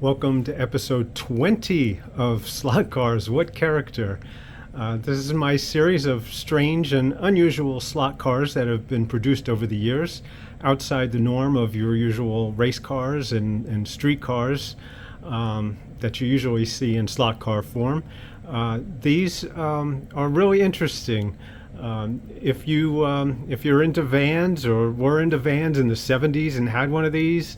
Welcome to episode 20 of Slot Cars. What character? This is my series of strange and unusual slot cars that have been produced over the years, outside the norm of your usual race cars and street cars that you usually see in slot car form. These are really interesting. If you're into vans or were into vans in the 70s and had one of these,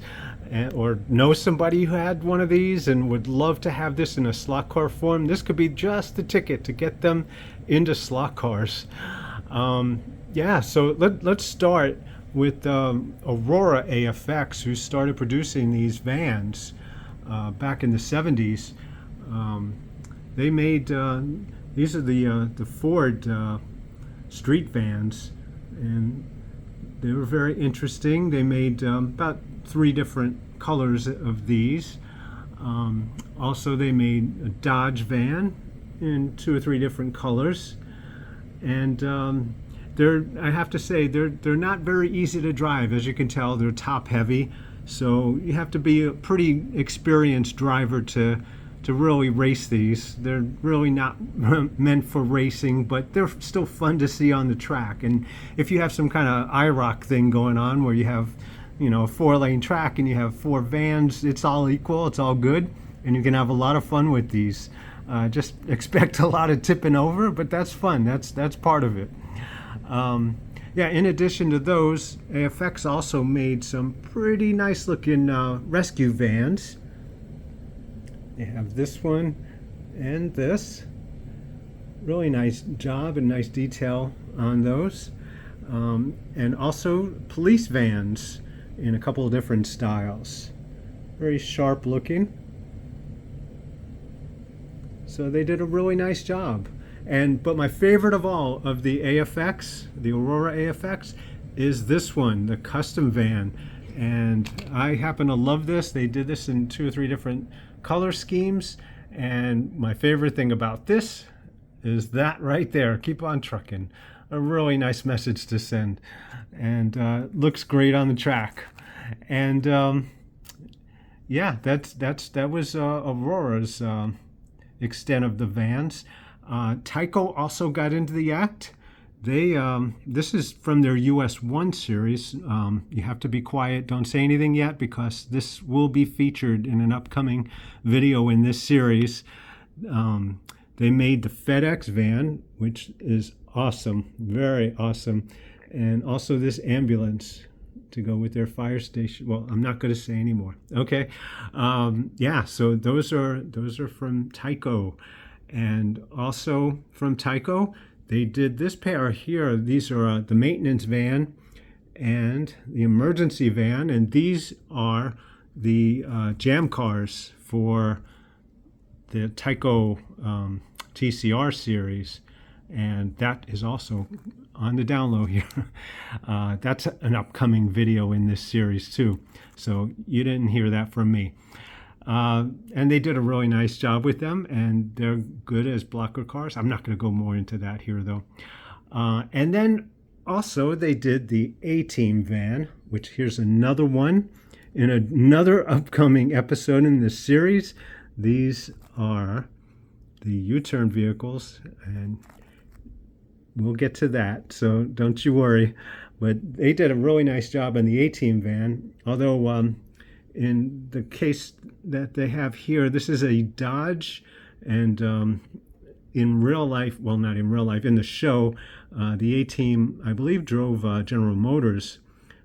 or know somebody who had one of these and would love to have this in a slot car form, this could be just the ticket to get them into slot cars. So let's start with Aurora AFX, who started producing these vans back in the 70s. They made these are the Ford street vans, and they were very interesting. They made about 3 different colors of these. Also, they made a Dodge van in 2 or 3 different colors, and I have to say they're not very easy to drive. As you can tell, they're top heavy, so you have to be a pretty experienced driver to really race these. They're really not meant for racing, but they're still fun to see on the track. And if you have some kind of IROC thing going on where you have, a 4-lane track and you have 4 vans, it's all equal, it's all good, and you can have a lot of fun with these. Just expect a lot of tipping over, but that's fun. That's part of it. In addition to those, AFX also made some pretty nice looking rescue vans. They have this one and this. Really nice job and nice detail on those. And also police vans in a couple of different styles. Very sharp looking. So they did a really nice job. But my favorite of all of the AFX, the Aurora AFX, is this one, the custom van. And I happen to love this. They did this in 2 or 3 different color schemes, and my favorite thing about this is that right there, keep on trucking. A really nice message to send, and looks great on the track. And that was Aurora's extent of the vans. Tyco also got into the act. This is from their US 1 series. You have to be quiet, don't say anything yet, because this will be featured in an upcoming video in this series. They made the FedEx van, which is awesome, very awesome, and also this ambulance to go with their fire station. Well, I'm not going to say anymore. Okay, so those are from Tyco, and also from Tyco, they did this pair here. These are the maintenance van and the emergency van, and these are the jam cars for the Tyco TCR series, and that is also on the download here. That's an upcoming video in this series too, so you didn't hear that from me. And they did a really nice job with them, and they're good as blocker cars. I'm not going to go more into that here, though. And then also they did the A-Team van, which here's another one in another upcoming episode in this series. These are the U-turn vehicles, and we'll get to that, so don't you worry. But they did a really nice job on the A-Team van, although in the case that they have here, this is a Dodge, and in real life, well, not in real life, in the show, the A-Team, I believe, drove General Motors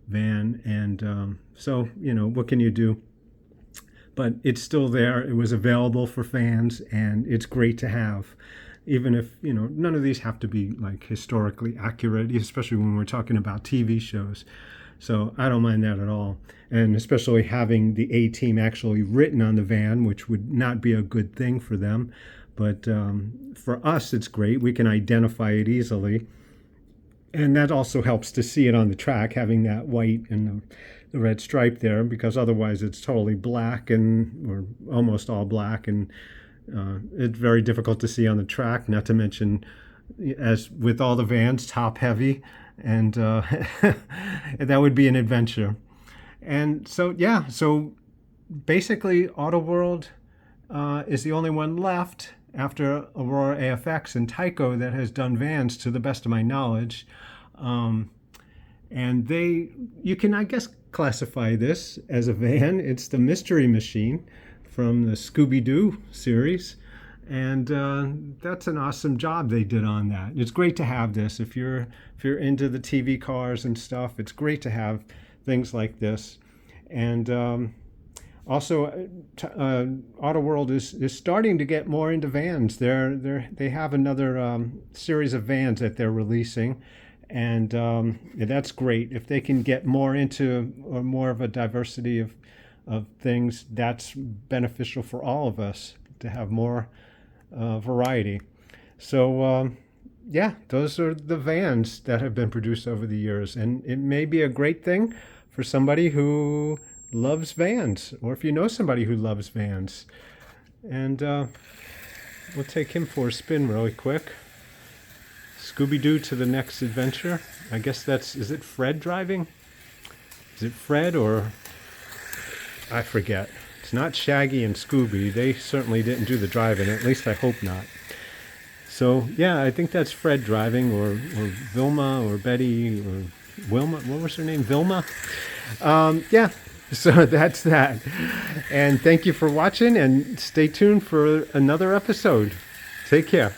van, and so, what can you do? But it's still there. It was available for fans, and it's great to have, even if, none of these have to be like historically accurate, especially when we're talking about TV shows. So I don't mind that at all. And especially having the A-Team actually written on the van, which would not be a good thing for them. But for us, it's great. We can identify it easily. And that also helps to see it on the track, having that white and the red stripe there, because otherwise it's totally black or almost all black. And it's very difficult to see on the track, not to mention, as with all the vans, top heavy. And that would be an adventure. And so basically, Auto World is the only one left after Aurora AFX and Tyco that has done vans, to the best of my knowledge. And you can, I guess, classify this as a van. It's the Mystery Machine from the Scooby-Doo series. And that's an awesome job they did on that. It's great to have this. If you're into the TV cars and stuff, it's great to have things like this. And also, Auto World is starting to get more into vans. They have another series of vans that they're releasing, and that's great. If they can get more into more of a diversity of things, that's beneficial for all of us to have more variety. So yeah, those are the vans that have been produced over the years, and it may be a great thing for somebody who loves vans, or if you know somebody who loves vans. And we'll take him for a spin really quick. Scooby-Doo to the next adventure. I guess is it Fred driving? Is it Fred, or I forget. It's not Shaggy and Scooby. They certainly didn't do the driving, at least I hope not. So yeah, I think that's Fred driving, or Vilma, or Betty, or Wilma. What was her name? Vilma? Yeah. So that's that. And thank you for watching, and stay tuned for another episode. Take care.